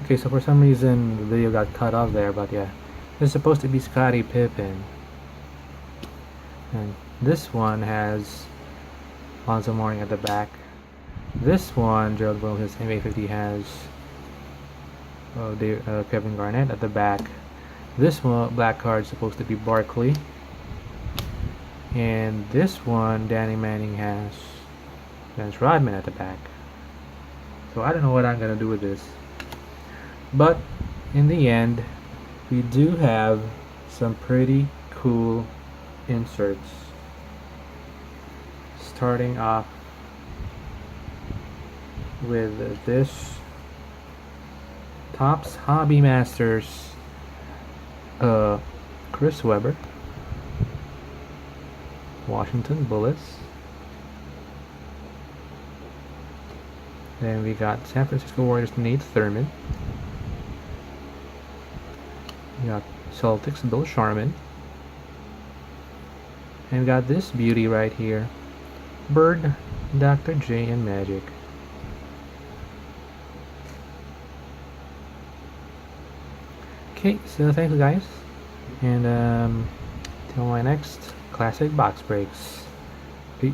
Okay, so for some reason the video got cut off there, but yeah. This is supposed to be Scottie Pippen. And this one has Lonzo Mourning at the back. This one, Gerald Williams, NBA 50 has Kevin Garnett at the back. This one, black card, is supposed to be Barkley. And this one, Danny Manning, has Dennis Rodman at the back. So I don't know what I'm gonna do with this. But in the end, we do have some pretty cool inserts. Starting off with this Topps Hobby Masters Chris Webber, Washington Bullets. Then we got San Francisco Warriors Nate Thurman. We got Celtics Bill Sharman. And we got this beauty right here, Bird, Dr. J, and Magic. Okay, so thanks guys, and till my next classic box breaks. Peace.